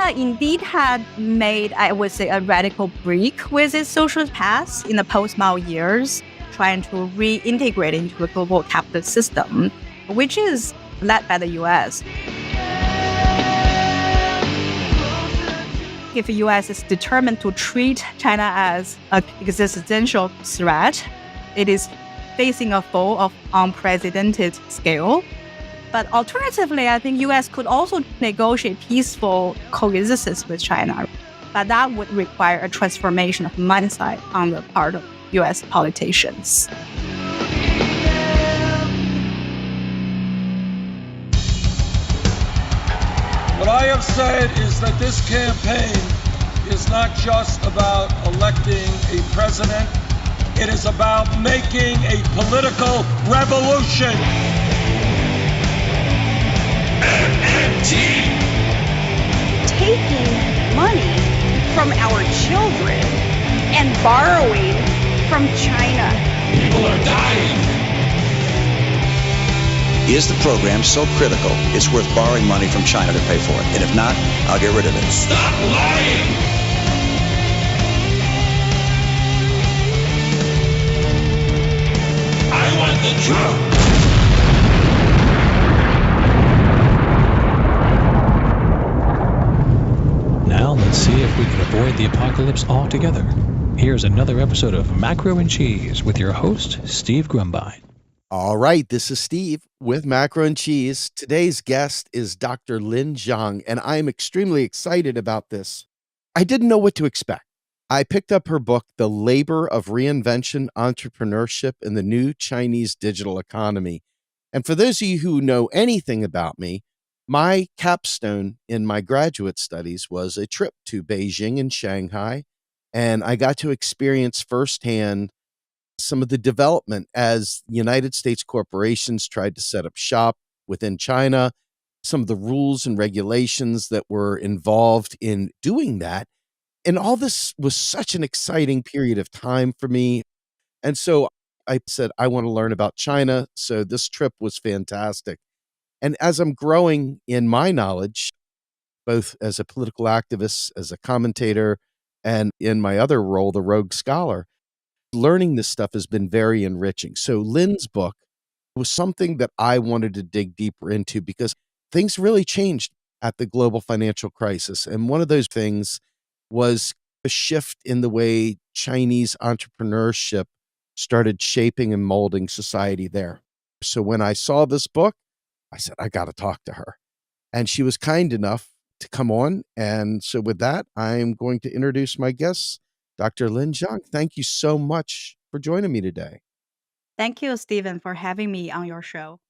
China indeed had made, I would say, a radical break with its social path in the post-Mao years, trying to reintegrate into a global capitalist system, which is led by the US. If the US is determined to treat China as an existential threat, it is facing a foe of unprecedented scale. But alternatively, I think US could also negotiate peaceful coexistence with China. But that would require a transformation of mindset on the part of US politicians. What I have said is that this campaign is not just about electing a president, it is about making a political revolution. MMT. Taking money from our children and borrowing from China. People are dying. Is the program so critical it's worth borrowing money from China to pay for it? And if not, I'll get rid of it. Stop lying! I want the truth! Now let's see if we can avoid the apocalypse altogether. Here's another episode of Macro and Cheese with your host, Steve Grumbine. All right, this is Steve with Macro and Cheese. Today's guest is Dr. Lin Zhang, and I am extremely excited about this. I didn't know what to expect. I picked up her book, The Labor of Reinvention, Entrepreneurship in the New Chinese Digital Economy. And for those of you who know anything about me, my capstone in my graduate studies was a trip to Beijing and Shanghai, and I got to experience firsthand some of the development as United States corporations tried to set up shop within China, some of the rules and regulations that were involved in doing that. And all this was such an exciting period of time for me. And so I said, I want to learn about China. So this trip was fantastic. And as I'm growing in my knowledge, both as a political activist, as a commentator, and in my other role, the Rogue Scholar, learning this stuff has been very enriching. So Lin's book was something that I wanted to dig deeper into because things really changed at the global financial crisis. And one of those things was a shift in the way Chinese entrepreneurship started shaping and molding society there. So when I saw this book, I said, I got to talk to her. And she was kind enough to come on. And so with that, I'm going to introduce my guests. Dr. Lin Zhang, thank you so much for joining me today. Thank you, Stephen, for having me on your show.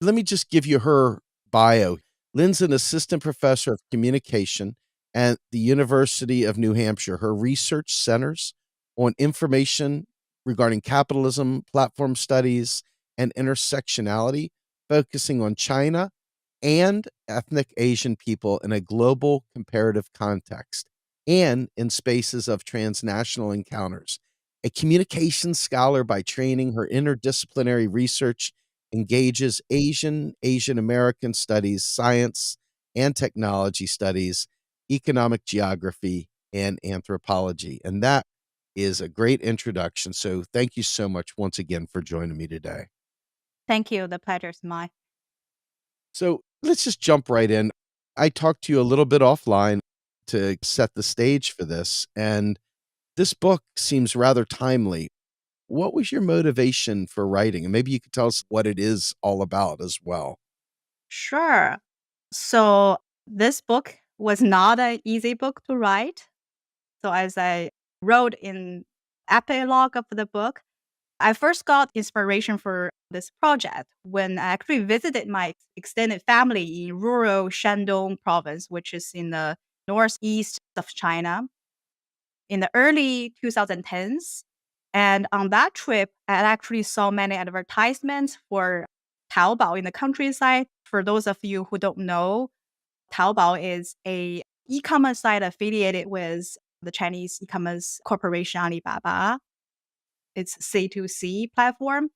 Let me just give you her bio. Lin's an assistant professor of communication at the University of New Hampshire. Her research centers on information regarding capitalism, platform studies, and intersectionality, focusing on China and ethnic Asian people in a global comparative context and in spaces of transnational encounters. A communications scholar by training, her interdisciplinary research engages Asian American studies, science and technology studies, economic geography, and anthropology. And that is a great introduction. So thank you so much once again for joining me today. Thank you. The pleasure is mine. So let's just jump right in. I talked to you a little bit offline to set the stage for this, and this book seems rather timely. What was your motivation for writing? And maybe you could tell us what it is all about as well. Sure. So this book was not an easy book to write. So as I wrote in epilogue of the book, I first got inspiration for this project when I actually visited my extended family in rural Shandong province, which is in the northeast of China, in the early 2010s. And on that trip, I actually saw many advertisements for Taobao in the countryside. For those of you who don't know, Taobao is a e-commerce site affiliated with the Chinese e-commerce corporation Alibaba. It's C2C platform.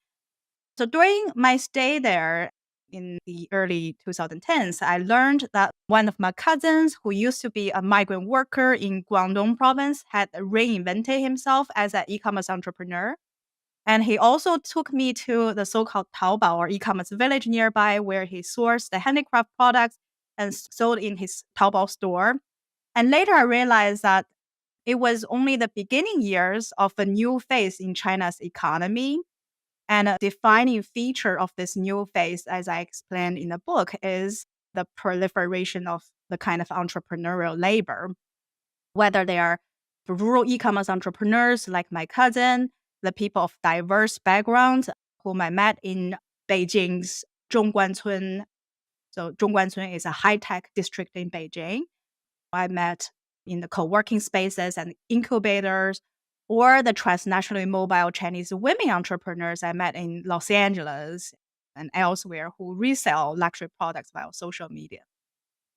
So during my stay there, in the early 2010s, I learned that one of my cousins who used to be a migrant worker in Guangdong province had reinvented himself as an e-commerce entrepreneur. And he also took me to the so-called Taobao or e-commerce village nearby where he sourced the handicraft products and sold in his Taobao store. And later I realized that it was only the beginning years of a new phase in China's economy. And a defining feature of this new phase, as I explained in the book, is the proliferation of the kind of entrepreneurial labor, whether they are the rural e-commerce entrepreneurs like my cousin, the people of diverse backgrounds whom I met in Beijing's Zhongguancun. So Zhongguancun is a high-tech district in Beijing. I met in the co-working spaces and incubators, or the transnationally mobile Chinese women entrepreneurs I met in Los Angeles and elsewhere who resell luxury products via social media.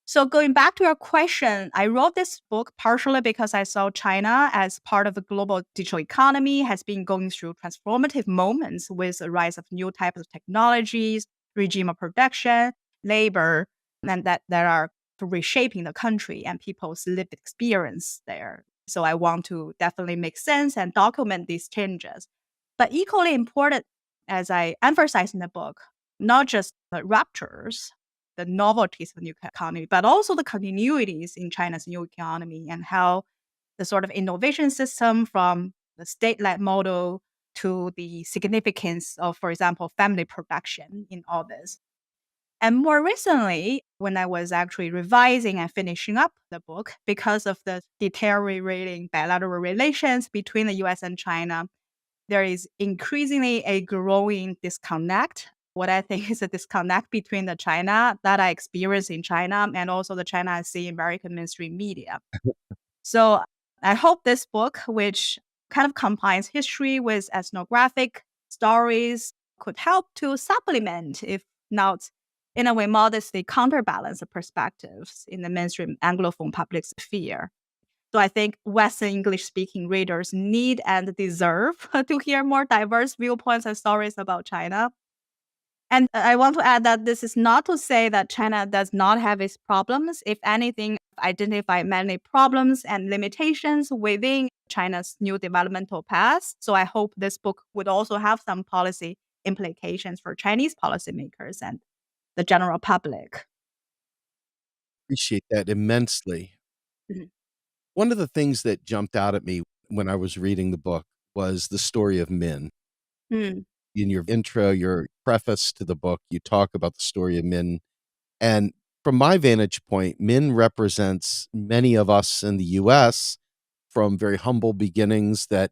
So going back to your question, I wrote this book partially because I saw China as part of the global digital economy has been going through transformative moments with the rise of new types of technologies, regime of production, labor, and that are reshaping the country and people's lived experience there. So I want to definitely make sense and document these changes. But equally important, as I emphasize in the book, not just the ruptures, the novelties of the new economy, but also the continuities in China's new economy and how the sort of innovation system from the state-led model to the significance of, for example, family production in all this. And more recently, when I was actually revising and finishing up the book, because of the deteriorating bilateral relations between the US and China, there is increasingly a growing disconnect. What I think is a disconnect between the China that I experience in China and also the China I see in American mainstream media. So I hope this book, which kind of combines history with ethnographic stories, could help to supplement, if not in a way modestly counterbalance the perspectives in the mainstream Anglophone public sphere. So I think Western English-speaking readers need and deserve to hear more diverse viewpoints and stories about China. And I want to add that this is not to say that China does not have its problems. If anything, identify many problems and limitations within China's new developmental path. So I hope this book would also have some policy implications for Chinese policymakers and the general public. Appreciate that immensely. Mhm. One of the things that jumped out at me when I was reading the book was the story of Min. Mm. In your intro, your preface to the book, you talk about the story of Min. And from my vantage point, Min represents many of us in the US from very humble beginnings that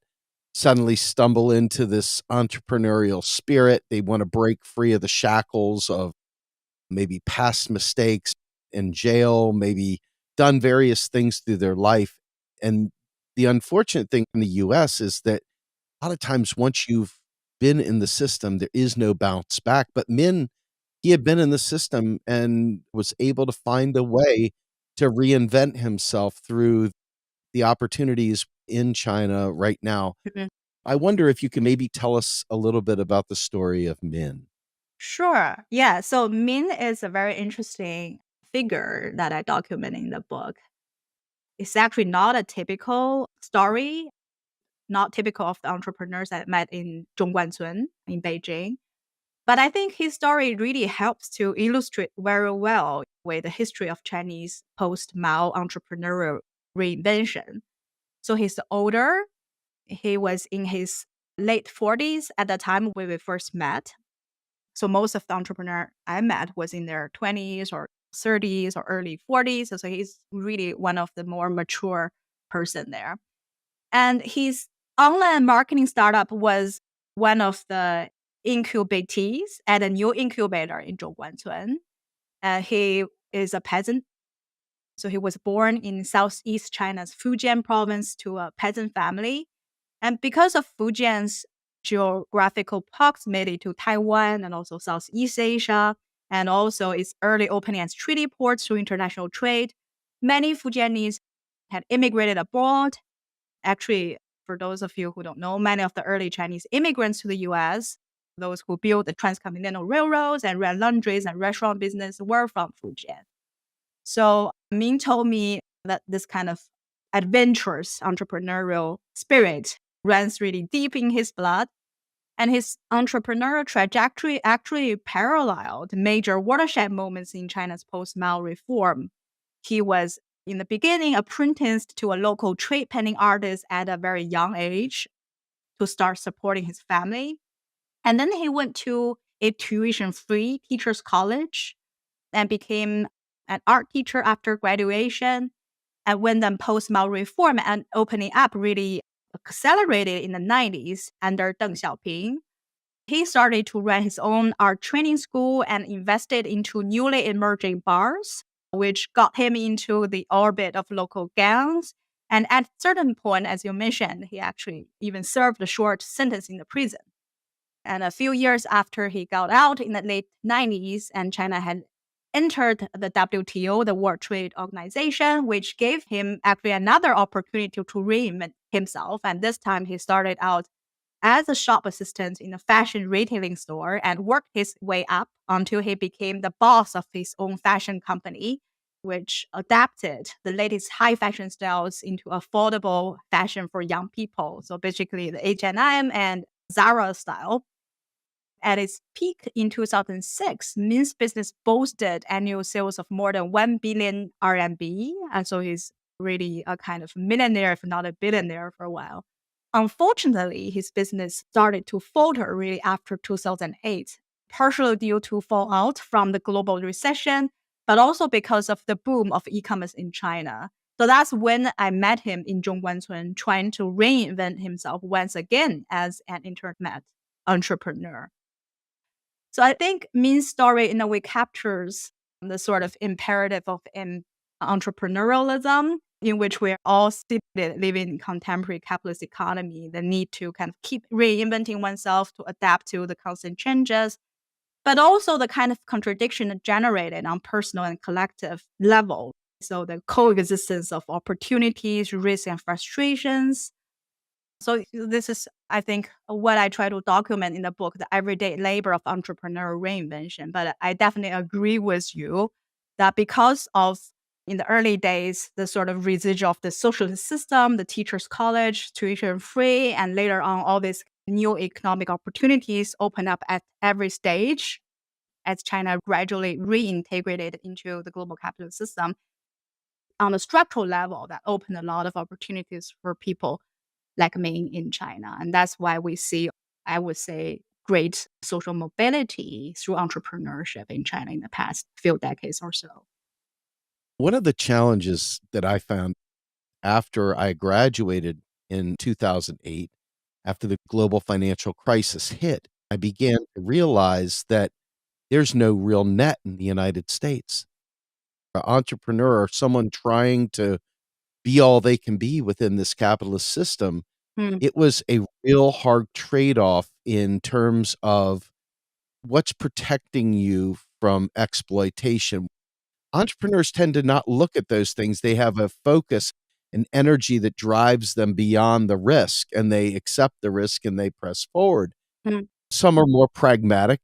suddenly stumble into this entrepreneurial spirit. They want to break free of the shackles of maybe past mistakes in jail, maybe done various things through their life. And the unfortunate thing in the US is that a lot of times once you've been in the system, there is no bounce back. But Min, he had been in the system and was able to find a way to reinvent himself through the opportunities in China right now. Mhm. I wonder if you can maybe tell us a little bit about the story of Min. Sure. Yeah. So Min is a very interesting figure that I document in the book. It's actually not a typical story, not typical of the entrepreneurs I met in Zhongguancun in Beijing. But I think his story really helps to illustrate very well with the history of Chinese post-Mao entrepreneurial reinvention. So he's older. He was in his late 40s at the time when we first met. So most of the entrepreneur I met was in their 20s or 30s or early 40s. So he's really one of the more mature person there. And his online marketing startup was one of the incubatees at a new incubator in Zhongguancun. He is a peasant. So he was born in southeast China's Fujian province to a peasant family. And because of Fujian's geographical proximity to Taiwan and also Southeast Asia, and also its early opening as treaty ports to international trade, many Fujianese had immigrated abroad. Actually, for those of you who don't know, many of the early Chinese immigrants to the US those who built the transcontinental railroads and ran laundries and restaurant business were from Fujian. So Ming told me that this kind of adventurous entrepreneurial spirit runs really deep in his blood. And his entrepreneurial trajectory actually paralleled major watershed moments in China's post-Mao reform. He was, in the beginning, apprenticed to a local trade painting artist at a very young age to start supporting his family. And then he went to a tuition-free teacher's college and became an art teacher after graduation. And when the post-Mao reform and opening up really accelerated in the 90s under Deng Xiaoping, he started to run his own art training school and invested into newly emerging bars, which got him into the orbit of local gangs. And at a certain point, as you mentioned, he actually even served a short sentence in the prison. And a few years after he got out in the late 90s, and China had entered the WTO, the World Trade Organization, which gave him actually another opportunity to reinvent himself. And this time he started out as a shop assistant in a fashion retailing store and worked his way up until he became the boss of his own fashion company, which adapted the latest high fashion styles into affordable fashion for young people. So basically the H&M and Zara style. At its peak in 2006, Min's business boasted annual sales of more than 1 billion RMB. And so he's really a kind of millionaire, if not a billionaire, for a while. Unfortunately, his business started to falter really after 2008, partially due to fallout from the global recession, but also because of the boom of e-commerce in China. So that's when I met him in Zhongguancun, trying to reinvent himself once again as an internet entrepreneur. So I think Min's story in a way captures the sort of imperative of entrepreneurialism, in which we're all living in contemporary capitalist economy, the need to kind of keep reinventing oneself to adapt to the constant changes, but also the kind of contradiction generated on personal and collective level. So the coexistence of opportunities, risks, and frustrations. So this is, I think, what I try to document in the book, the everyday labor of entrepreneurial reinvention. But I definitely agree with you that because of, in the early days, the sort of residual of the socialist system, the teacher's college, tuition free, and later on, all these new economic opportunities open up at every stage as China gradually reintegrated into the global capitalist system. On a structural level, that opened a lot of opportunities for people like me in China. And that's why we see, I would say, great social mobility through entrepreneurship in China in the past few decades or so. One of the challenges that I found after I graduated in 2008, after the global financial crisis hit, I began to realize that there's no real net in the United States. An entrepreneur or someone trying to be all they can be within this capitalist system, it was a real hard trade-off in terms of what's protecting you from exploitation. Entrepreneurs tend to not look at those things. They have a focus and energy that drives them beyond the risk, and they accept the risk and they press forward. Mm. Some are more pragmatic,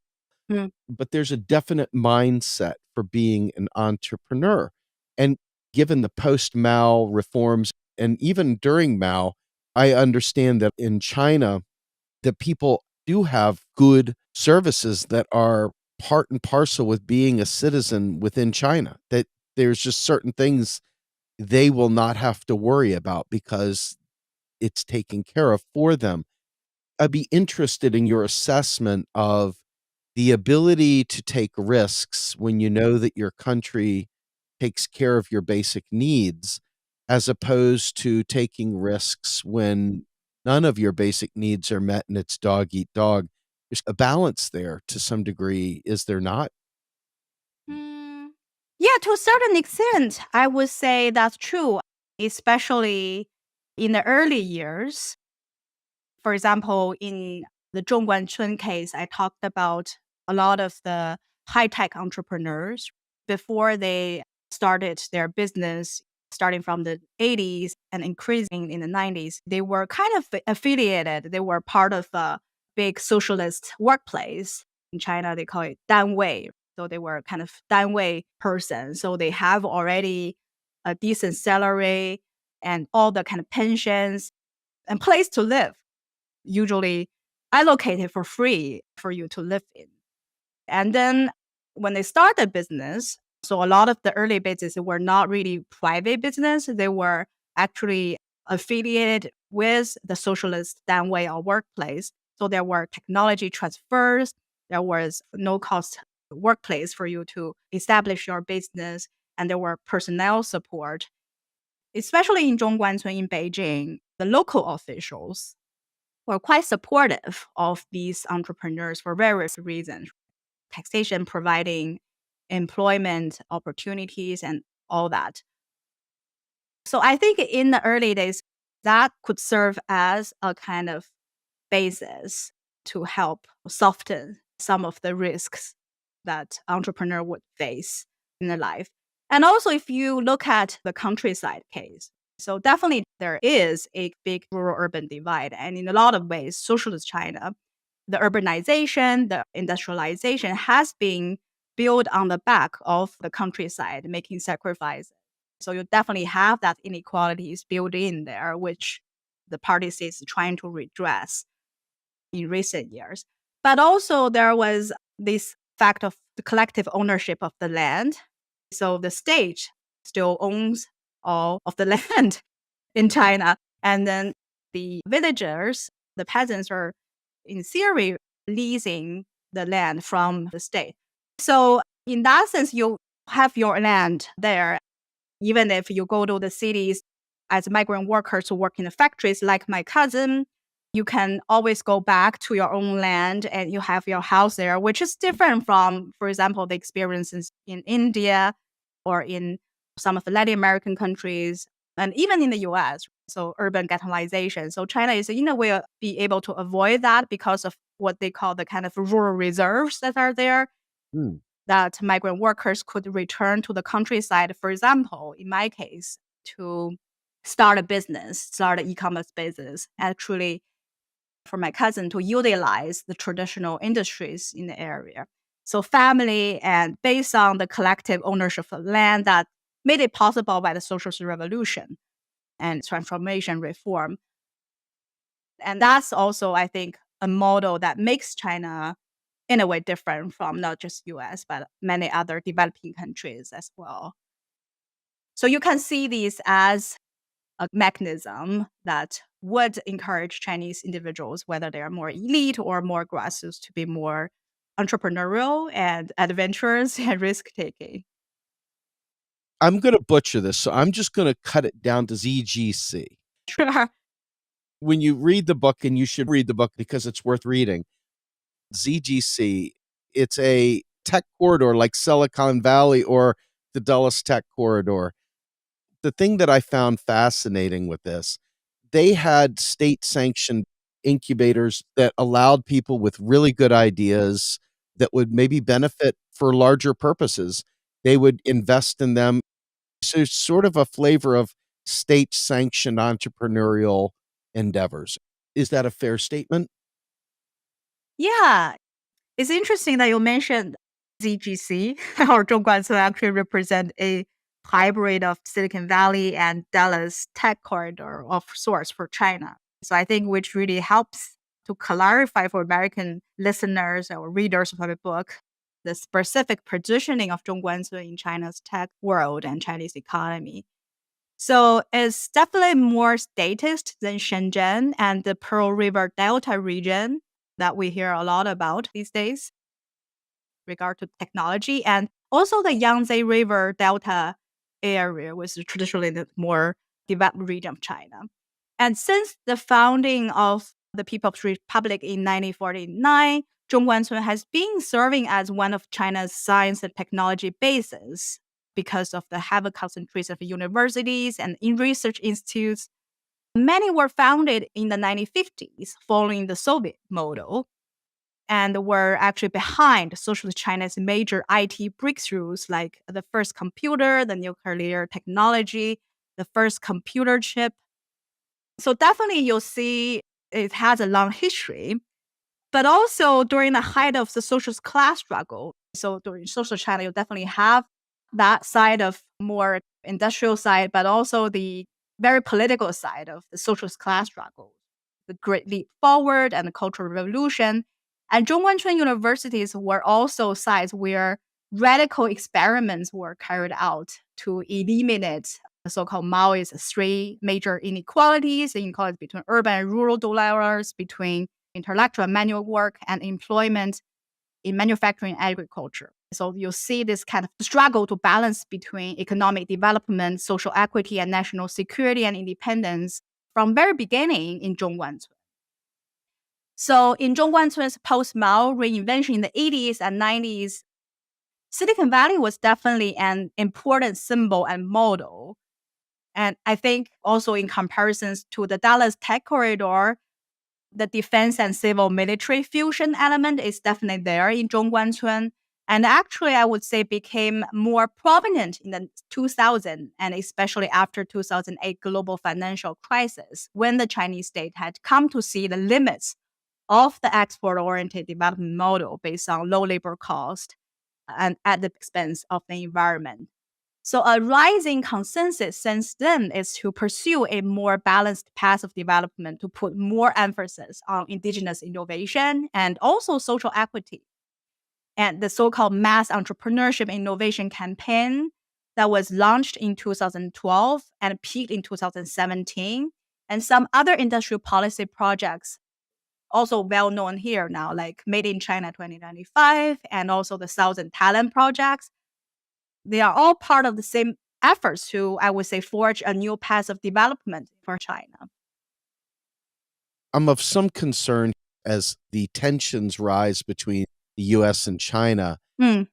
Mm. but there's a definite mindset for being an entrepreneur. And given the post-Mao reforms, and even during Mao, I understand that in China, that people do have good services that are part and parcel with being a citizen within China, that there's just certain things they will not have to worry about because it's taken care of for them. I'd be interested in your assessment of the ability to take risks when you know that your country takes care of your basic needs, as opposed to taking risks when none of your basic needs are met and it's dog eat dog. There's a balance there to some degree, is there not? Mm. Yeah, to a certain extent, I would say that's true, especially in the early years. For example, in the Zhongguancun case, I talked about a lot of the high-tech entrepreneurs before they started their business, starting from the 80s and increasing in the 90s. They were kind of affiliated. They were part of big socialist workplace. In China, they call it danwei. So they were kind of danwei person. So they have already a decent salary and all the kind of pensions and place to live, usually allocated for free for you to live in. And then when they started business, so a lot of the early businesses were not really private business. They were actually affiliated with the socialist danwei or workplace. So there were technology transfers. There was no cost workplace for you to establish your business. And there were personnel support. Especially in Zhongguancun in Beijing, the local officials were quite supportive of these entrepreneurs for various reasons. Taxation providing employment opportunities and all that. So I think in the early days, that could serve as a kind of basis to help soften some of the risks that entrepreneur would face in their life. And also, if you look at the countryside case, so definitely there is a big rural-urban divide. And in a lot of ways, socialist China, the urbanization, the industrialization has been built on the back of the countryside, making sacrifices. So you definitely have that inequalities built in there, which the party is trying to redress in recent years. But also there was this fact of the collective ownership of the land. So the state still owns all of the land in China. And then the villagers, the peasants are in theory leasing the land from the state. So in that sense, you have your land there. Even if you go to the cities as migrant workers who work in the factories, like my cousin, you can always go back to your own land and you have your house there, which is different from, for example, the experiences in India or in some of the Latin American countries and even in the US. So urban ghettoization. So China is in a way be able to avoid that because of what they call the kind of rural reserves that are there. That migrant workers could return to the countryside, for example, in my case, to start a business, start an e-commerce business, actually for my cousin to utilize the traditional industries in the area. So family and based on the collective ownership of land that made it possible by the socialist revolution and transformation reform. And that's also, I think, a model that makes China in a way different from not just US, but many other developing countries as well. So you can see these as a mechanism that would encourage Chinese individuals, whether they are more elite or more grassroots, to be more entrepreneurial and adventurous and risk-taking. I'm going to butcher this, so I'm just going to cut it down to ZGC. Sure. When you read the book, and you should read the book because it's worth reading, ZGC, it's a tech corridor like Silicon Valley or the Dulles Tech Corridor. The thing that I found fascinating with this, they had state-sanctioned incubators that allowed people with really good ideas that would maybe benefit for larger purposes. They would invest in them. So it's sort of a flavor of state-sanctioned entrepreneurial endeavors. Is that a fair statement? Yeah. It's interesting that you mentioned ZGC or Zhongguancun actually represent a hybrid of Silicon Valley and Dallas Tech Corridor of sorts for China. So I think which really helps to clarify for American listeners or readers of the book the specific positioning of Zhongguancun in China's tech world and Chinese economy. So it's definitely more statist than Shenzhen and the Pearl River Delta region that we hear a lot about these days regard to technology, and also the Yangtze River Delta area was traditionally the more developed region of China. And since the founding of the People's Republic in 1949, Zhongguancun has been serving as one of China's science and technology bases because of the heavy concentration of universities and in research institutes. Many were founded in the 1950s following the Soviet model and were actually behind socialist China's major IT breakthroughs like the first computer, the nuclear technology, the first computer chip. So definitely you'll see it has a long history. But also during the height of the socialist class struggle, so during social China, you definitely have that side of more industrial side, but also the very political side of the socialist class struggle, the Great Leap Forward and the Cultural Revolution. And Zhongguancun universities were also sites where radical experiments were carried out to eliminate the so-called Maoist three major inequalities between urban and rural dwellers, between intellectual and manual work, and employment in manufacturing and agriculture. So you see this kind of struggle to balance between economic development, social equity, and national security and independence from very beginning in Zhongguancun. So in Zhongguancun's post-Mao reinvention in the 80s and 90s, Silicon Valley was definitely an important symbol and model. And I think also in comparisons to the Dallas Tech Corridor, the defense and civil military fusion element is definitely there in Zhongguancun. And actually, I would say became more prominent in the 2000s, and especially after 2008 global financial crisis, when the Chinese state had come to see the limits of the export-oriented development model based on low labor cost and at the expense of the environment. So a rising consensus since then is to pursue a more balanced path of development to put more emphasis on indigenous innovation and also social equity. And the so-called mass entrepreneurship innovation campaign that was launched in 2012 and peaked in 2017, and some other industrial policy projects also well known here now, like Made in China 2095 and also the Thousand Talent projects. They are all part of the same efforts to, I would say, forge a new path of development for China. I'm of some concern as the tensions rise between the US and China. Mm,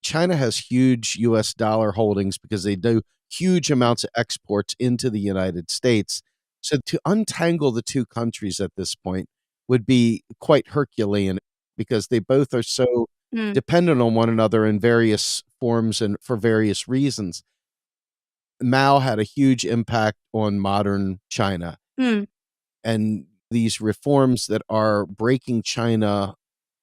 China has huge US dollar holdings because they do huge amounts of exports into the United States. So to untangle the two countries at this point would be quite Herculean because they both are so mm, dependent on one another in various forms and for various reasons. Mao had a huge impact on modern China. mm, And these reforms that are breaking China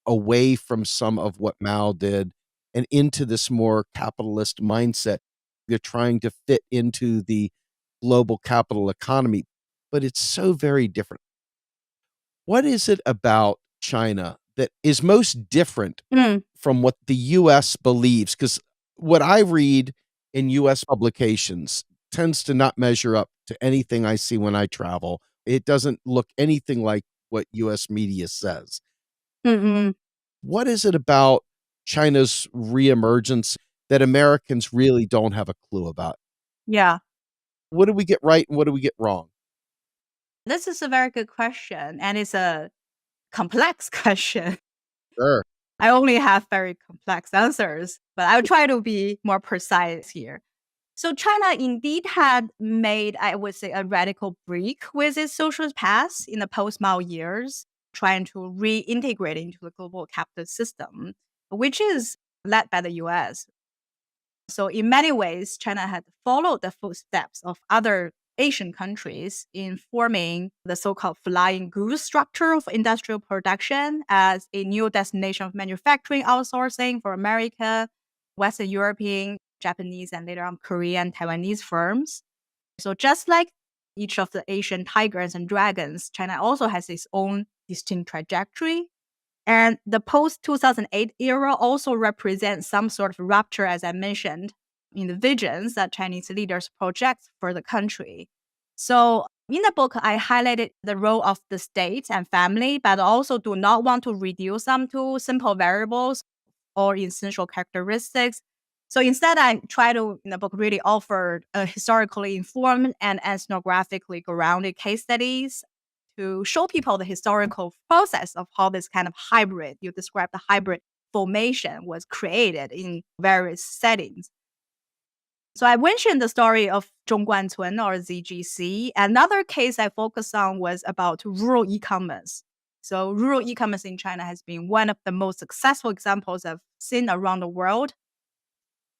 away from some of what Mao did and into this more capitalist mindset. They're trying to fit into the global capital economy, but it's so very different. What is it about China that is most different mm. from what the US believes? Because what I read in US publications tends to not measure up to anything I see when I travel. It doesn't look anything like what US media says. Mm-mm. What is it about China's reemergence that Americans really don't have a clue about? Yeah, What do we get right and what do we get wrong? this is a very good question, and it's a complex question. Sure. I only have very complex answers, but I'll try to be more precise here. So China indeed had made, I would say, a radical break with its socialist past in the post-Mao years, trying to reintegrate into the global capitalist system, which is led by the US. So in many ways, China had followed the footsteps of other Asian countries in forming the so-called flying goose structure of industrial production as a new destination of manufacturing outsourcing for America, Western European, Japanese, and later on Korean, Taiwanese firms. So just like each of the Asian tigers and dragons, China also has its own distinct trajectory. And the post-2008 era also represents some sort of rupture, as I mentioned, in the visions that Chinese leaders project for the country. So in the book, I highlighted the role of the state and family, but also do not want to reduce them to simple variables or essential characteristics. So instead, I try to, in the book, really offer a historically informed and ethnographically grounded case studies to show people the historical process of how this kind of hybrid, you described the hybrid formation, was created in various settings. So I mentioned the story of Zhongguancun or ZGC. Another case I focused on was about rural e-commerce. So rural e-commerce in China has been one of the most successful examples I've seen around the world.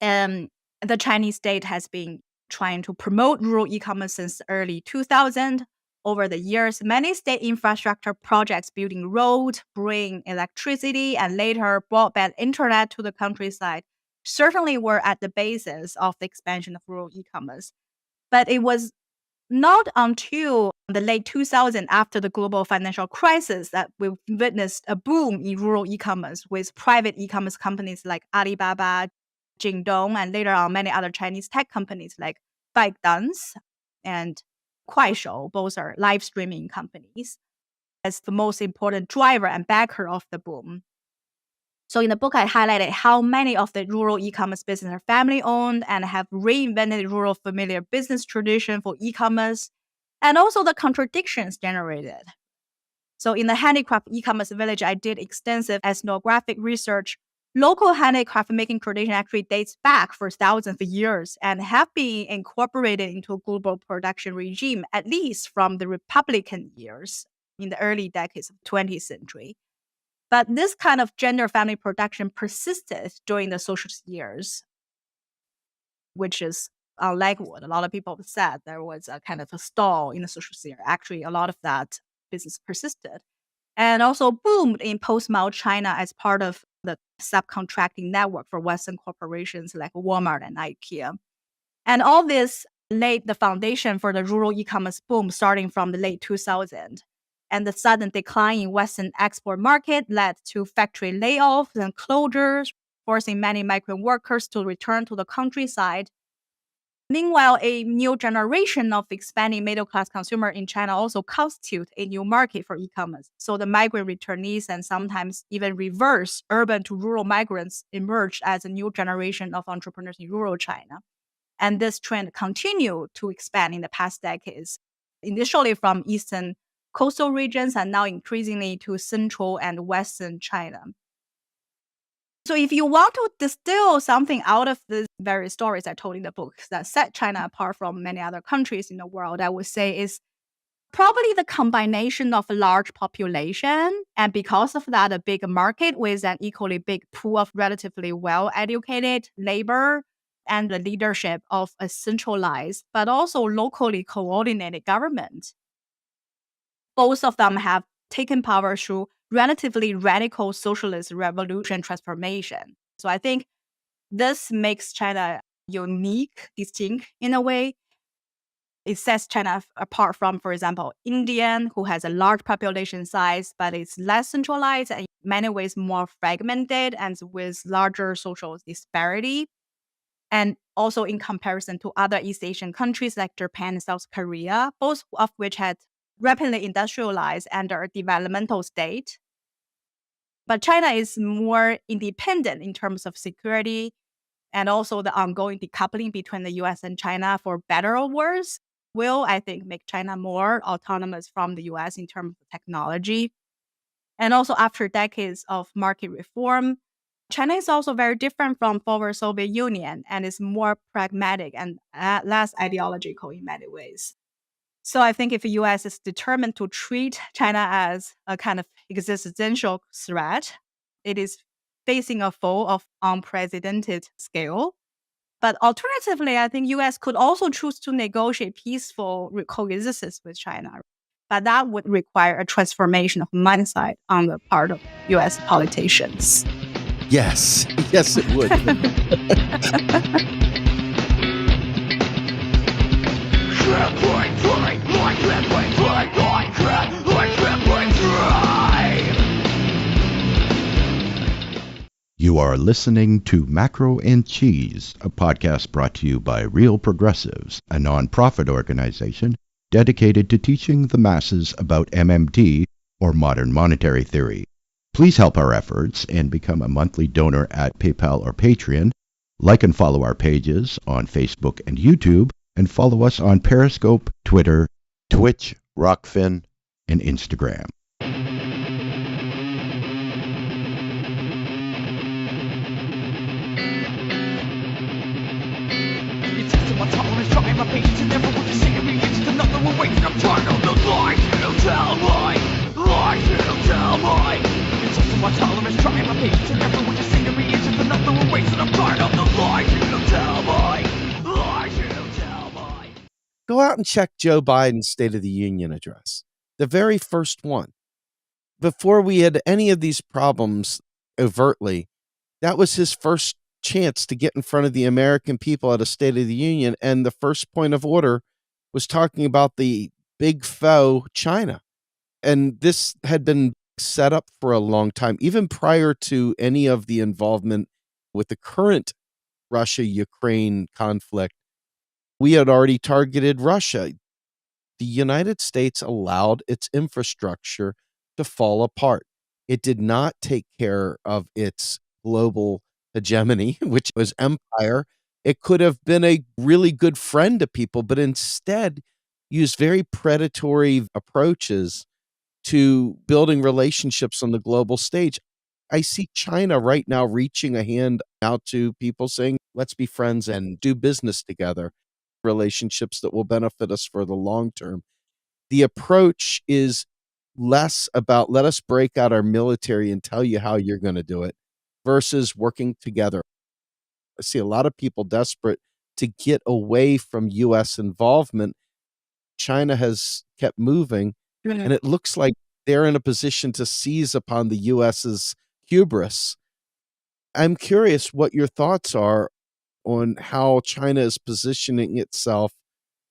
And the Chinese state has been trying to promote rural e-commerce since the early 2000s. over the years, many state infrastructure projects building roads, bringing electricity, and later broadband internet to the countryside certainly were at the basis of the expansion of rural e-commerce. But it was not until the late 2000s, after the global financial crisis, that we witnessed a boom in rural e-commerce with private e-commerce companies like Alibaba, Jingdong, and later on many other Chinese tech companies like ByteDance and Kuaishou. Both are live streaming companies as the most important driver and backer of the boom. So in the book, I highlighted how many of the rural e-commerce businesses are family-owned and have reinvented rural familiar business tradition for e-commerce, and also the contradictions generated. So in the handicraft e-commerce village, I did extensive ethnographic research. Local handicraft making tradition actually dates back for thousands of years and have been incorporated into a global production regime, at least from the Republican years in the early decades of the 20th century. But this kind of gender family production persisted during the socialist years, which is unlike what a lot of people said. There was a kind of a stall in the socialist year. Actually, a lot of that business persisted and also boomed in post-Mao China as part of the subcontracting network for Western corporations like Walmart and IKEA. And all this laid the foundation for the rural e-commerce boom starting from the late 2000s. And the sudden decline in Western export market led to factory layoffs and closures, forcing many migrant workers to return to the countryside. Meanwhile, a new generation of expanding middle-class consumers in China also constitute a new market for e-commerce. So the migrant returnees and sometimes even reverse urban to rural migrants emerged as a new generation of entrepreneurs in rural China. And this trend continued to expand in the past decades, initially from eastern coastal regions and now increasingly to central and western China. So if you want to distill something out of these various stories I told in the book that set China apart from many other countries in the world, I would say is probably the combination of a large population and because of that, a big market with an equally big pool of relatively well-educated labor and the leadership of a centralized but also locally coordinated government. Both of them have taken power through relatively radical socialist revolution transformation. So I think this makes China unique, distinct in a way. It sets China apart from, for example, India, who has a large population size, but it's less centralized and in many ways more fragmented and with larger social disparity. And also in comparison to other East Asian countries like Japan and South Korea, both of which had rapidly industrialized and are a developmental state. But China is more independent in terms of security and also the ongoing decoupling between the US and China, for better or worse, will, I think, make China more autonomous from the US in terms of technology. And also after decades of market reform, China is also very different from former Soviet Union and is more pragmatic and less ideological in many ways. So I think if the US is determined to treat China as a kind of existential threat, it is facing a foe of unprecedented scale. But alternatively, I think US could also choose to negotiate peaceful coexistence with China. But that would require a transformation of mindset on the part of US politicians. Yes, yes, it would. You are listening to Macro and Cheese, a podcast brought to you by Real Progressives, a nonprofit organization dedicated to teaching the masses about MMT, or modern monetary theory. Please help our efforts and become a monthly donor at PayPal or Patreon. Like and follow our pages on Facebook and YouTube, and follow us on Periscope, Twitter, Twitch, Rockfin, and Instagram. Go out and check Joe Biden's State of the Union address, the very first one. Before we had any of these problems overtly, that was his first chance to get in front of the American people at a State of the Union. And the first point of order was talking about the big foe, China. And this had been set up for a long time, even prior to any of the involvement with the current Russia Ukraine conflict. We had already targeted Russia. The United States allowed its infrastructure to fall apart. It did not take care of its global hegemony, which was empire. It could have been a really good friend to people, but instead used very predatory approaches to building relationships on the global stage. I see China right now reaching a hand out to people saying, let's be friends and do business together, relationships that will benefit us for the long term. The approach is less about let us break out our military and tell you how you're going to do it versus working together. I see a lot of people desperate to get away from US involvement. China has kept moving, and it looks like they're in a position to seize upon the US's hubris. I'm curious what your thoughts are on how China is positioning itself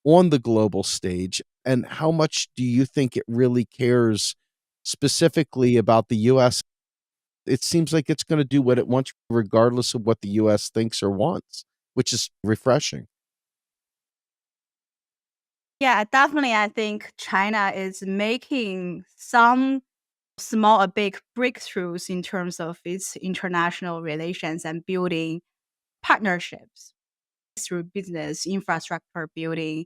on the global stage, and how much do you think it really cares specifically about the US? It seems like it's going to do what it wants, regardless of what the US thinks or wants, which is refreshing. Yeah, definitely. I think China is making some small or big breakthroughs in terms of its international relations and building partnerships through business infrastructure building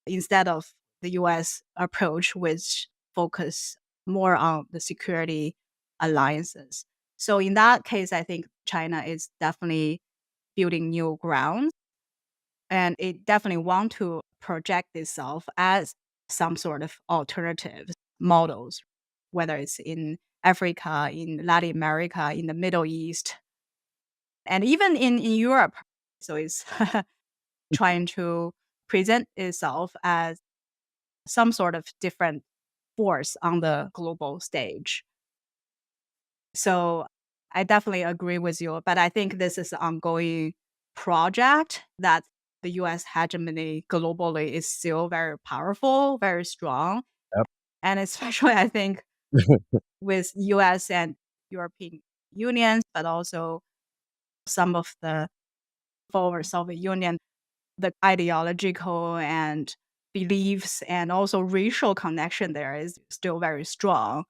instead of the US approach, which focus more on the security alliances. So in that case, I think China is definitely building new ground, and it definitely want to project itself as some sort of alternative models, whether it's in Africa, in Latin America, in the Middle East, and even in Europe. So it's trying to present itself as some sort of different force on the global stage. So I definitely agree with you, but I think this is an ongoing project that the US hegemony globally is still very powerful, very strong. Yep. And especially I think with US and European unions, but also some of the former Soviet Union, the ideological and beliefs and also racial connection there is still very strong.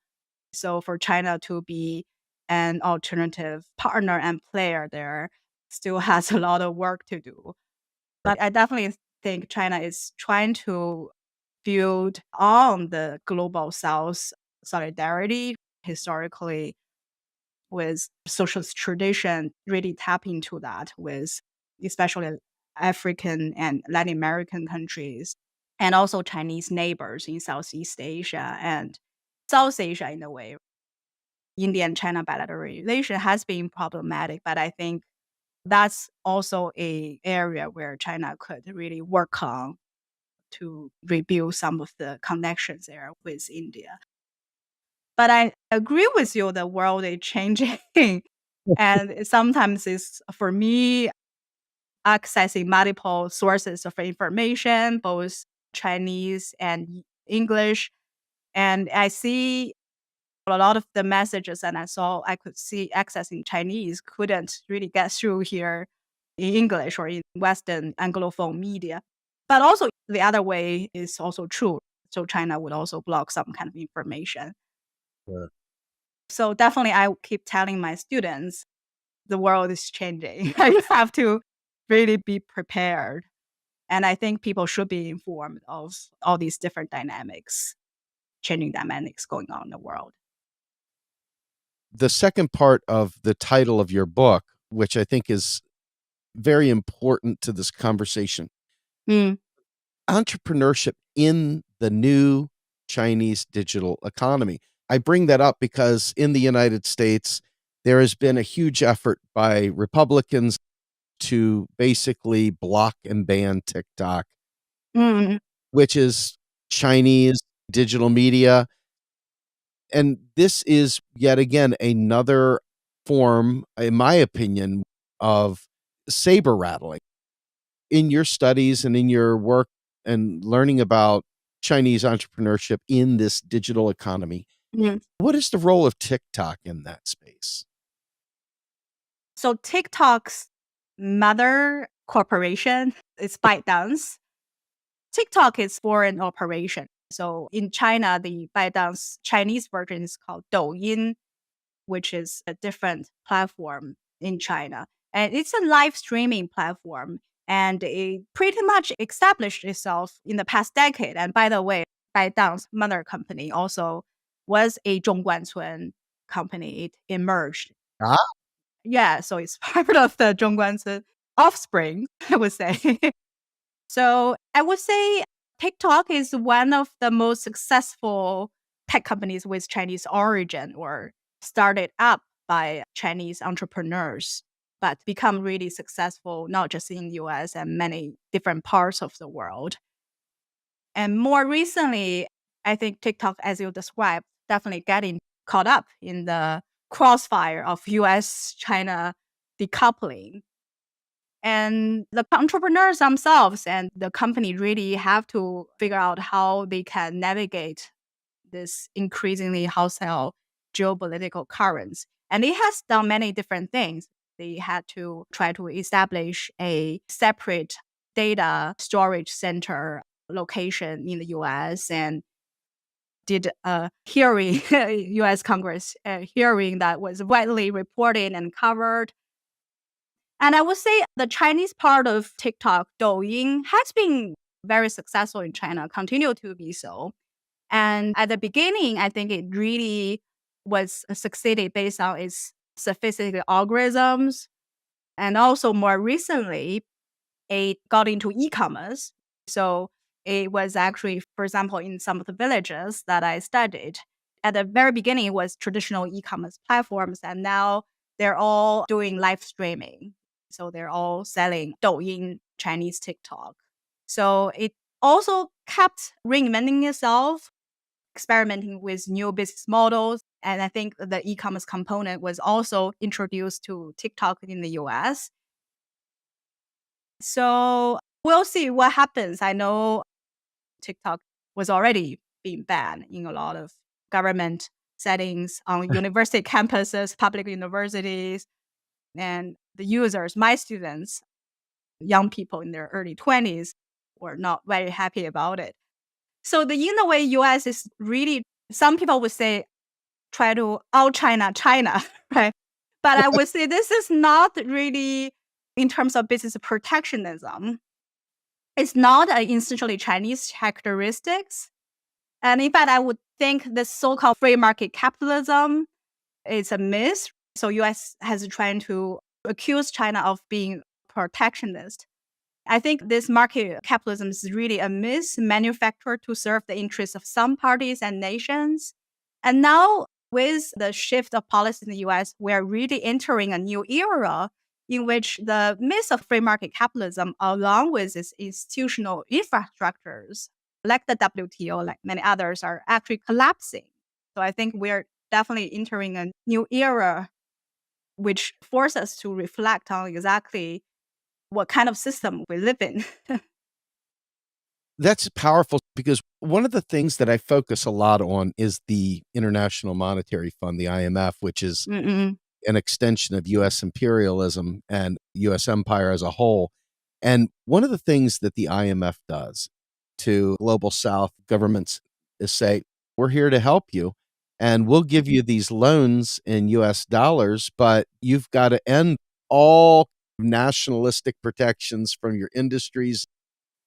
So for China to be an alternative partner and player there still has a lot of work to do. But I definitely think China is trying to build on the global South solidarity historically with socialist tradition, really tap into that with especially African and Latin American countries, and also Chinese neighbors in Southeast Asia and South Asia in a way. India and China bilateral relation has been problematic, but I think that's also a area where China could really work on to rebuild some of the connections there with India. But I agree with you, the world is changing. And sometimes it's, for me, accessing multiple sources of information, both Chinese and English. And I see a lot of the messages and I could see accessing Chinese couldn't really get through here in English or in Western Anglophone media. But also the other way is also true. So China would also block some kind of information. Yeah. So definitely I keep telling my students, the world is changing. You have to really be prepared. And I think people should be informed of all these different dynamics, changing dynamics going on in the world. The second part of the title of your book, which I think is very important to this conversation, Mm. entrepreneurship in the new Chinese digital economy. I bring that up because in the United States, there has been a huge effort by Republicans to basically block and ban TikTok. Mm. which is Chinese digital media. And this is yet again another form, in my opinion, of saber rattling. In your studies and in your work and learning about Chinese entrepreneurship in this digital economy, Mhm. what is the role of TikTok in that space? So TikTok's mother corporation is ByteDance. TikTok is foreign operation. So in China, the ByteDance Chinese version is called Douyin, which is a different platform in China. And it's a live streaming platform. And it pretty much established itself in the past decade. And by the way, ByteDance mother company also was a Zhongguancun company. It emerged. Ah, Yeah, so it's part of the Zhongguancun offspring, I would say. So I would say TikTok is one of the most successful tech companies with Chinese origin or started up by Chinese entrepreneurs, but become really successful, not just in the US and many different parts of the world. And more recently, I think TikTok, as you described, definitely getting caught up in the crossfire of US China decoupling. And the entrepreneurs themselves and the company really have to figure out how they can navigate this increasingly hostile geopolitical currents. And it has done many different things. They had to try to establish a separate data storage center location in the US and did a hearing, US Congress hearing that was widely reported and covered. And I would say the Chinese part of TikTok, Douyin, has been very successful in China, continue to be so. And at the beginning, I think it really was succeeded based on its sophisticated algorithms. And also more recently, it got into e-commerce. So it was actually, for example, in some of the villages that I studied, at the very beginning, it was traditional e-commerce platforms, and now they're all doing live streaming. So they're all selling Douyin, Chinese TikTok. So it also kept reinventing itself, experimenting with new business models. And I think the e-commerce component was also introduced to TikTok in the US. So we'll see what happens. I know TikTok was already being banned in a lot of government settings on university campuses, public universities, and the users, my students, young people in their early 20s, were not very happy about it. So in a way, US is really, some people would say, try to out China, right? But I would say this is not really in terms of business protectionism. It's not essentially Chinese characteristics. And in fact, I would think this so-called free market capitalism is a myth. So US has trying to accuse China of being protectionist. I think this market capitalism is really a myth manufactured to serve the interests of some parties and nations. And now with the shift of policy in the US, we're really entering a new era in which the myth of free market capitalism, along with its institutional infrastructures, like the WTO, like many others, are actually collapsing. So I think we're definitely entering a new era, which forces us to reflect on exactly what kind of system we live in. that's powerful because one of the things that I focus a lot on is the International Monetary Fund, the IMF, which is Mm-mm. an extension of US imperialism and US empire as a whole. And one of the things that the IMF does to global South governments is say, we're here to help you and we'll give you these loans in US dollars, but you've got to end all nationalistic protections from your industries.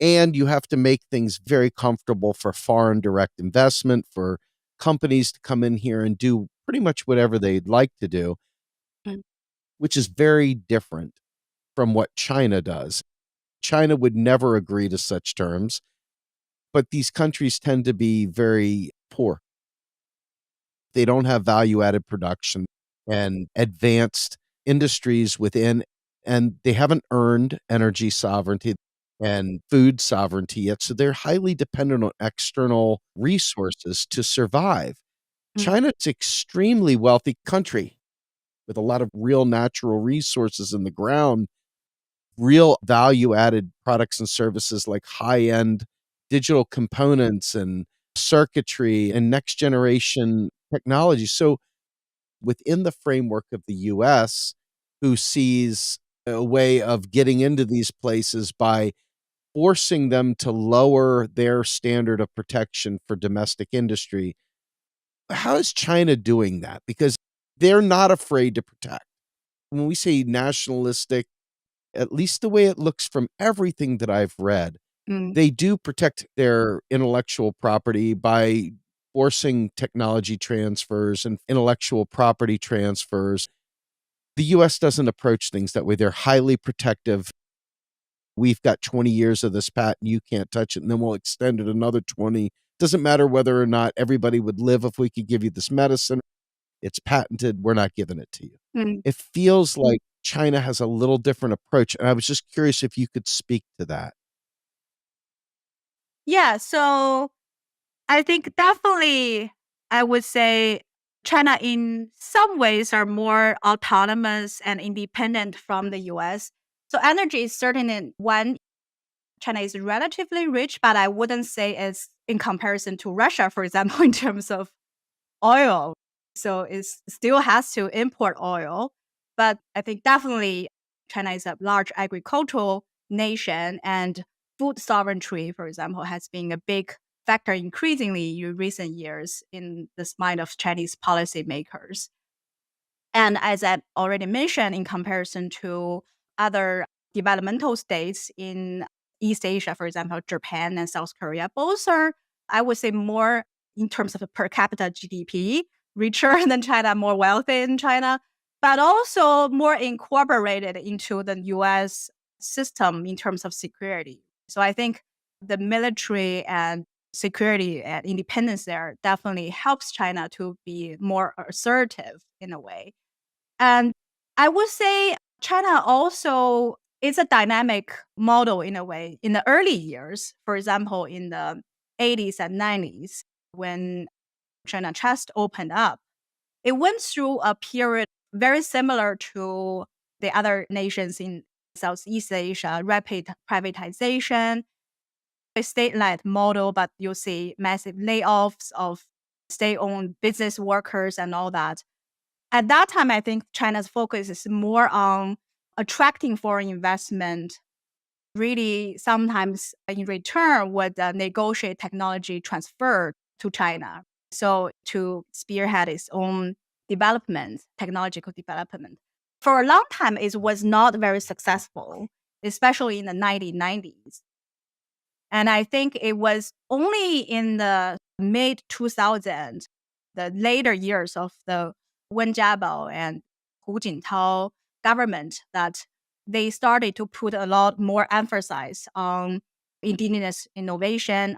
And you have to make things very comfortable for foreign direct investment, for companies to come in here and do pretty much whatever they'd like to do, Mm. which is very different from what China does. China would never agree to such terms, but these countries tend to be very poor. They don't have value added production and advanced industries within, and they haven't earned energy sovereignty. and food sovereignty yet. So they're highly dependent on external resources to survive. Mm, China's an extremely wealthy country with a lot of real natural resources in the ground, real value added products and services like high end digital components and circuitry and next generation technology. So, within the framework of the US, who sees a way of getting into these places by forcing them to lower their standard of protection for domestic industry, how is China doing that? Because they're not afraid to protect. When we say nationalistic, at least the way it looks from everything that I've read, mm. they do protect their intellectual property by forcing technology transfers and intellectual property transfers. The US doesn't approach things that way. They're highly protective. We've got 20 years of this patent, you can't touch it, and then we'll extend it another 20. Doesn't matter whether or not everybody would live if we could give you this medicine. It's patented, we're not giving it to you. Mm. It feels like China has a little different approach, and I was just curious if you could speak to that. Yeah, so I think definitely I would say China in some ways are more autonomous and independent from the US. So energy is certainly one. China is relatively rich, but I wouldn't say it's in comparison to Russia, for example, in terms of oil. So it still has to import oil. But I think definitely China is a large agricultural nation, and food sovereignty, for example, has been a big factor increasingly in recent years in this mind of Chinese policymakers. And as I already mentioned, in comparison to other developmental states in East Asia, for example, Japan and South Korea, both are, I would say, more in terms of a per capita GDP, richer than China, more wealthy than China, but also more incorporated into the US system in terms of security. So I think the military and security and independence there definitely helps China to be more assertive in a way. And I would say China also is a dynamic model in a way. In the early years, for example, in the 80s and 90s, when China just opened up, it went through a period very similar to the other nations in Southeast Asia, rapid privatization, a state-led model, but you see massive layoffs of state-owned business workers and all that. At that time, I think China's focus is more on attracting foreign investment, really sometimes in return would negotiate technology transfer to China. So to spearhead its own development, technological development. For a long time, it was not very successful, especially in the 1990s. And I think it was only in the mid 2000s, the later years of the Wen Jiabao and Hu Jintao government, that they started to put a lot more emphasis on indigenous innovation,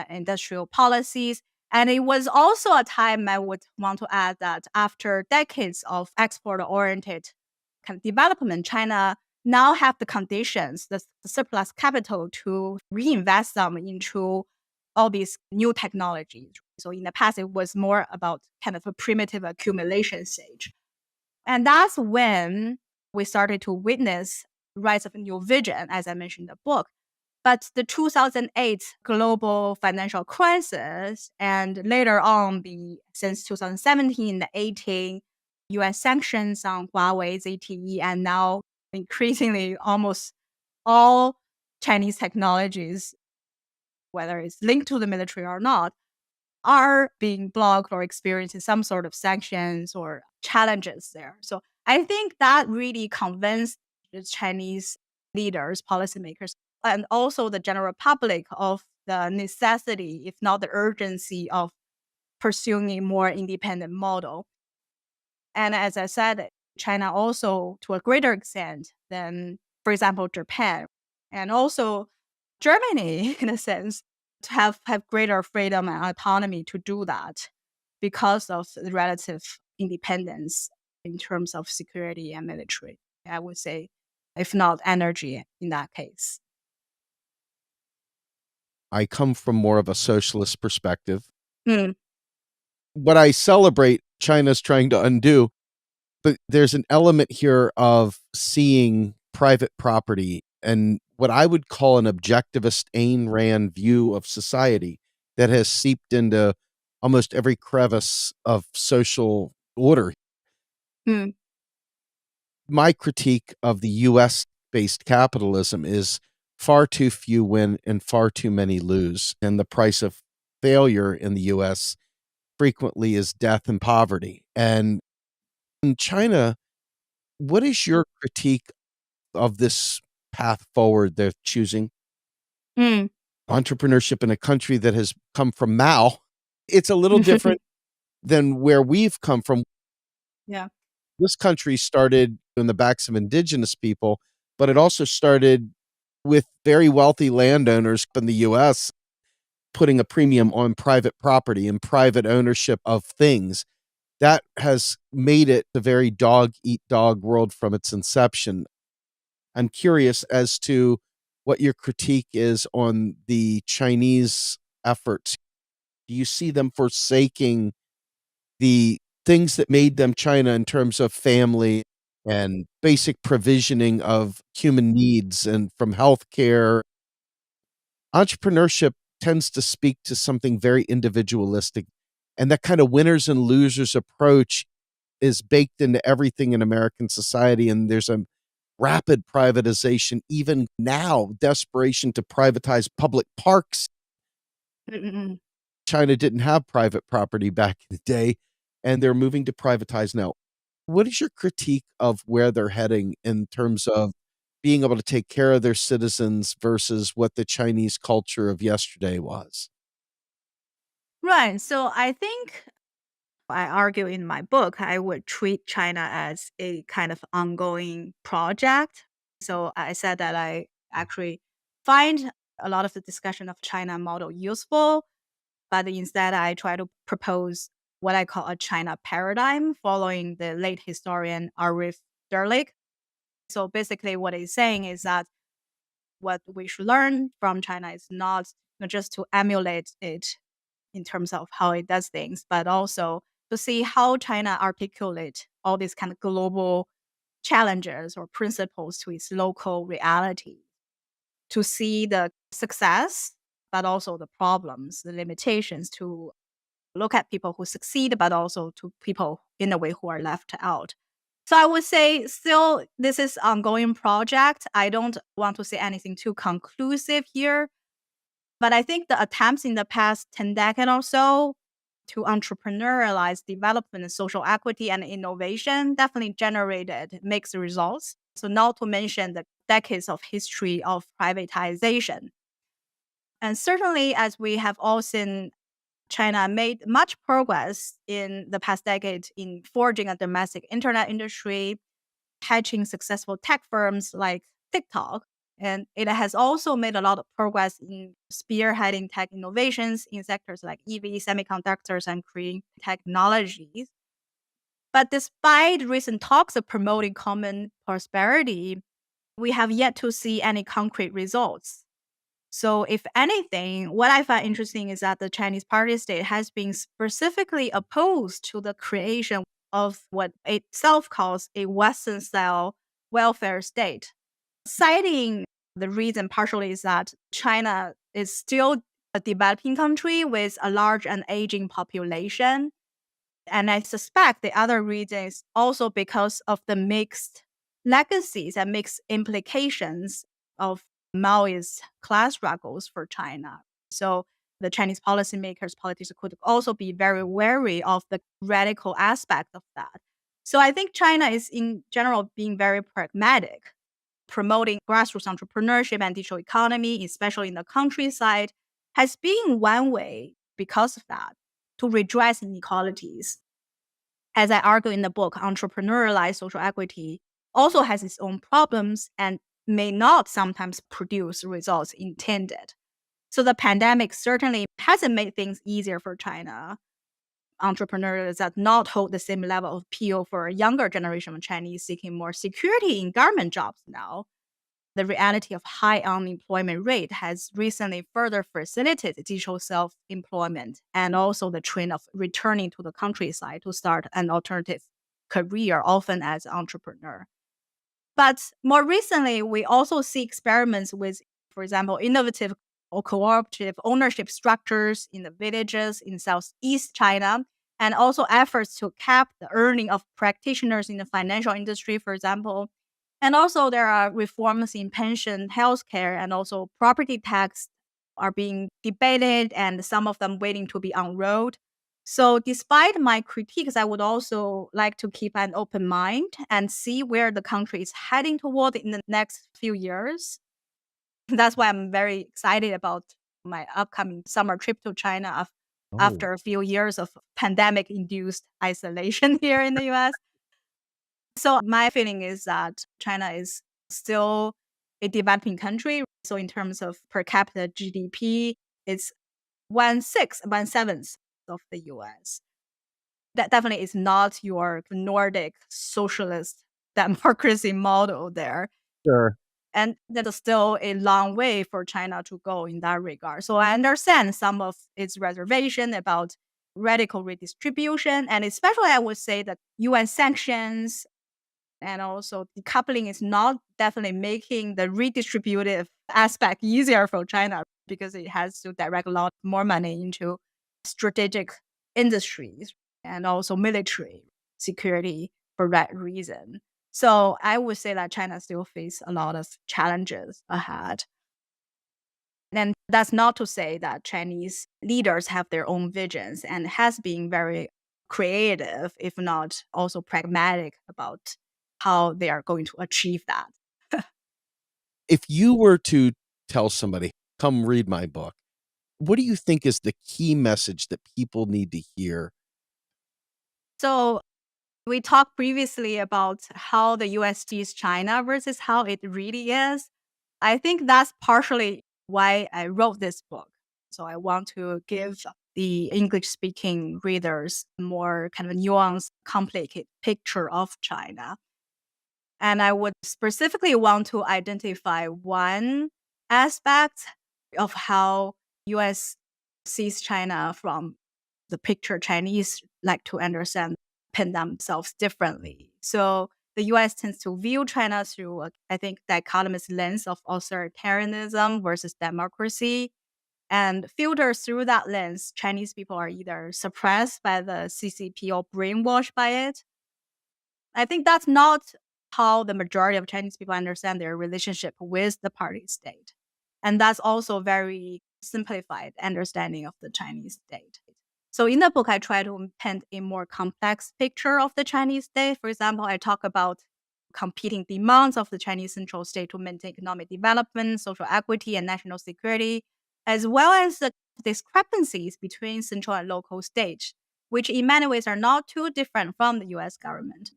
industrial policies. And it was also a time I would want to add that after decades of export-oriented kind of development, China now have the conditions, the surplus capital to reinvest them into all these new technologies. So in the past, it was more about kind of a primitive accumulation stage. And that's when we started to witness rise of a new vision, as I mentioned in the book. But the 2008 global financial crisis, and later on, since 2017, the 18 US sanctions on Huawei, ZTE, and now increasingly almost all Chinese technologies, whether it's linked to the military or not, are being blocked or experiencing some sort of sanctions or challenges there. So I think that really convinced the Chinese leaders, policymakers, and also the general public of the necessity, if not the urgency, of pursuing a more independent model. And as I said, China also, to a greater extent than, for example, Japan, and also Germany, in a sense, to have greater freedom and autonomy to do that because of the relative independence in terms of security and military, I would say, if not energy in that case. I come from more of a socialist perspective. Mm. What I celebrate, China's trying to undo, but there's an element here of seeing private property and what I would call an objectivist Ayn Rand view of society that has seeped into almost every crevice of social order. Mm. My critique of the US based capitalism is far too few win and far too many lose. And the price of failure in the US frequently is death and poverty. And in China, what is your critique of this path forward they're choosing? Mm. Entrepreneurship in a country that has come from Mao. It's a little different than where we've come from. Yeah. This country started in the backs of indigenous people, but it also started with very wealthy landowners in the US putting a premium on private property and private ownership of things. That has made it a very dog eat dog world from its inception. I'm curious as to what your critique is on the Chinese efforts. Do you see them forsaking the things that made them China in terms of family and basic provisioning of human needs and from healthcare? Entrepreneurship tends to speak to something very individualistic, and that kind of winners and losers approach is baked into everything in American society, and there's a rapid privatization, even now, desperation to privatize public parks. Mm-mm. China didn't have private property back in the day, and they're moving to privatize now. What is your critique of where they're heading in terms of being able to take care of their citizens versus what the Chinese culture of yesterday was? Right. So I think I argue in my book, I would treat China as a kind of ongoing project. So I said that I actually find a lot of the discussion of China model useful, but instead I try to propose what I call a China paradigm following the late historian Arif Derlich. So basically what he's saying is that what we should learn from China is not just to emulate it in terms of how it does things, but also to see how China articulate all these kind of global challenges or principles to its local reality, to see the success, but also the problems, the limitations, to look at people who succeed, but also to people in a way who are left out. So I would say still this is ongoing project. I don't want to say anything too conclusive here, but I think the attempts in the past 10 decades or so to entrepreneurialize development and social equity and innovation definitely generated mixed results. So not to mention the decades of history of privatization. And certainly, as we have all seen, China made much progress in the past decade in forging a domestic internet industry, hatching successful tech firms like TikTok. And it has also made a lot of progress in spearheading tech innovations in sectors like EV, semiconductors, and green technologies. But despite recent talks of promoting common prosperity, we have yet to see any concrete results. So, if anything, what I find interesting is that the Chinese party state has been specifically opposed to the creation of what it itself calls a Western style welfare state, citing the reason partially is that China is still a developing country with a large and aging population. And I suspect the other reason is also because of the mixed legacies and mixed implications of Maoist class struggles for China. So the Chinese policymakers, politicians could also be very wary of the radical aspect of that. So I think China is in general being very pragmatic, promoting grassroots entrepreneurship and digital economy, especially in the countryside, has been one way because of that to redress inequalities. As I argue in the book, entrepreneurialized social equity also has its own problems and may not sometimes produce results intended. So the pandemic certainly hasn't made things easier for China. Entrepreneurs that not hold the same level of appeal for a younger generation of Chinese seeking more security in government jobs now. the reality of high unemployment rate has recently further facilitated digital self-employment and also the trend of returning to the countryside to start an alternative career, often as an entrepreneur. But more recently, we also see experiments with, for example, innovative or cooperative ownership structures in the villages in Southeast China, and also efforts to cap the earning of practitioners in the financial industry, for example. And also there are reforms in pension, healthcare, and also property tax are being debated, and some of them waiting to be unrolled. So despite my critiques, I would also like to keep an open mind and see where the country is heading toward in the next few years. That's why I'm very excited about my upcoming summer trip to China after a few years of pandemic-induced isolation here in the US. So my feeling is that China is still a developing country. So in terms of per capita GDP, it's 1/7 of the US. That definitely is not your Nordic socialist democracy model there. Sure. And that is still a long way for China to go in that regard. So I understand some of its reservation about radical redistribution. And especially I would say that UN sanctions and also decoupling is not definitely making the redistributive aspect easier for China because it has to direct a lot more money into strategic industries and also military security for that reason. So I would say that China still faces a lot of challenges ahead. And that's not to say that Chinese leaders have their own visions and has been very creative, if not also pragmatic about how they are going to achieve that. If you were to tell somebody, come read my book, what do you think is the key message that people need to hear? So we talked previously about how the US sees China versus how it really is. I think that's partially why I wrote this book. So I want to give the English speaking readers a more kind of nuanced, complicated picture of China. And I would specifically want to identify one aspect of how US sees China from the picture Chinese like to understand, pin themselves differently. So the US tends to view China through, I think, dichotomous lens of authoritarianism versus democracy. And filters through that lens, Chinese people are either suppressed by the CCP or brainwashed by it. I think that's not how the majority of Chinese people understand their relationship with the party state. And that's also very simplified understanding of the Chinese state. So in the book, I try to paint a more complex picture of the Chinese state. For example, I talk about competing demands of the Chinese central state to maintain economic development, social equity, and national security, as well as the discrepancies between central and local states, which in many ways are not too different from the US government.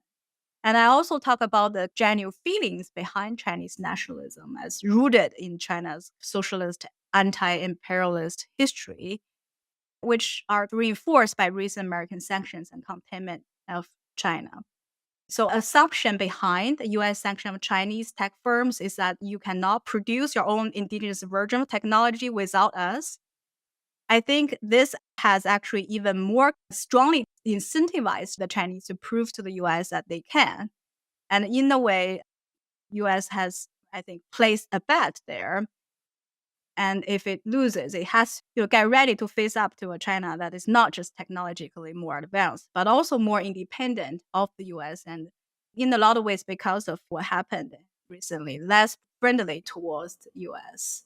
And I also talk about the genuine feelings behind Chinese nationalism as rooted in China's socialist, anti-imperialist history, which are reinforced by recent American sanctions and containment of China. So assumption behind the US sanction of Chinese tech firms is that you cannot produce your own indigenous version of technology without us. I think this has actually even more strongly incentivized the Chinese to prove to the US that they can. And in a way, US has, I think, placed a bet there. And if it loses, it has to get ready to face up to a China that is not just technologically more advanced, but also more independent of the US. And in a lot of ways, because of what happened recently, less friendly towards the US.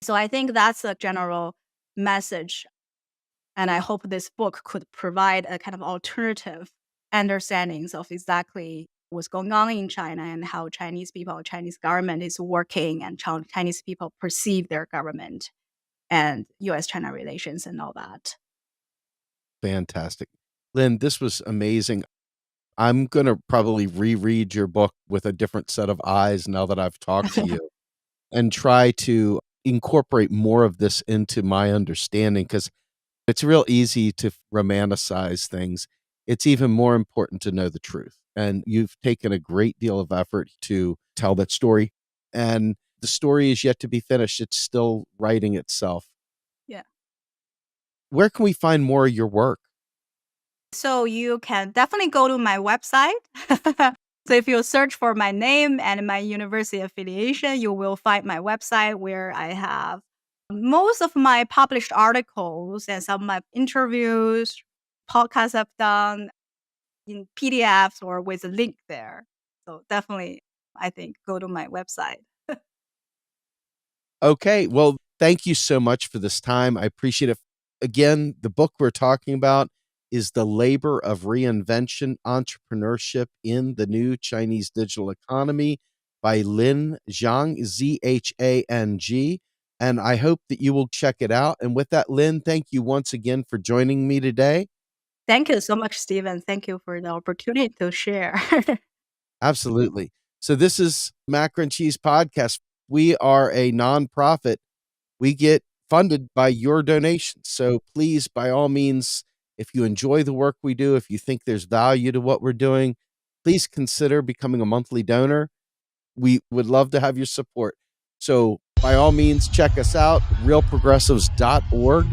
So I think that's a general message. And I hope this book could provide a kind of alternative understandings of exactly what's going on in China and how Chinese people, Chinese government is working and how Chinese people perceive their government and US-China relations and all that. Fantastic. Lin, this was amazing. I'm going to probably reread your book with a different set of eyes now that I've talked to you and try to incorporate more of this into my understanding because it's real easy to romanticize things. It's even more important to know the truth. And you've taken a great deal of effort to tell that story. and the story is yet to be finished. It's still writing itself. Yeah. Where can we find more of your work? So you can definitely go to my website. So if you search for my name and my university affiliation, you will find my website where I have most of my published articles and some of my interviews, podcasts I've done in PDFs or with a link there. So definitely, I think, go to my website. Okay. Well, thank you so much for this time. I appreciate it. Again, the book we're talking about is The Labor of Reinvention, Entrepreneurship in the New Chinese Digital Economy by Lin Zhang, Zhang. And I hope that you will check it out. And with that, Lin, thank you once again for joining me today. Thank you so much, Stephen. Thank you for the opportunity to share. Absolutely. So this is Macro and Cheese Podcast. We are a nonprofit. We get funded by your donations. So please, by all means, if you enjoy the work we do, if you think there's value to what we're doing, please consider becoming a monthly donor. We would love to have your support. So by all means, check us out, realprogressives.org.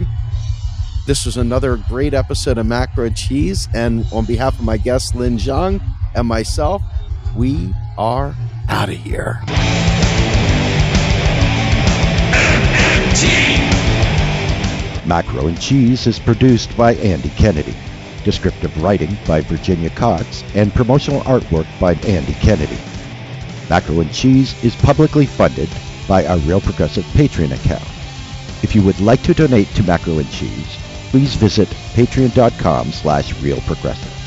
This was another great episode of Macro and Cheese. And on behalf of my guest, Lin Zhang, and myself, we are out of here. Macro and Cheese is produced by Andy Kennedy. Descriptive writing by Virginia Cox and promotional artwork by Andy Kennedy. Macro and Cheese is publicly funded by our Real Progressive Patreon account. If you would like to donate to Macro and Cheese, please visit patreon.com/realprogressive.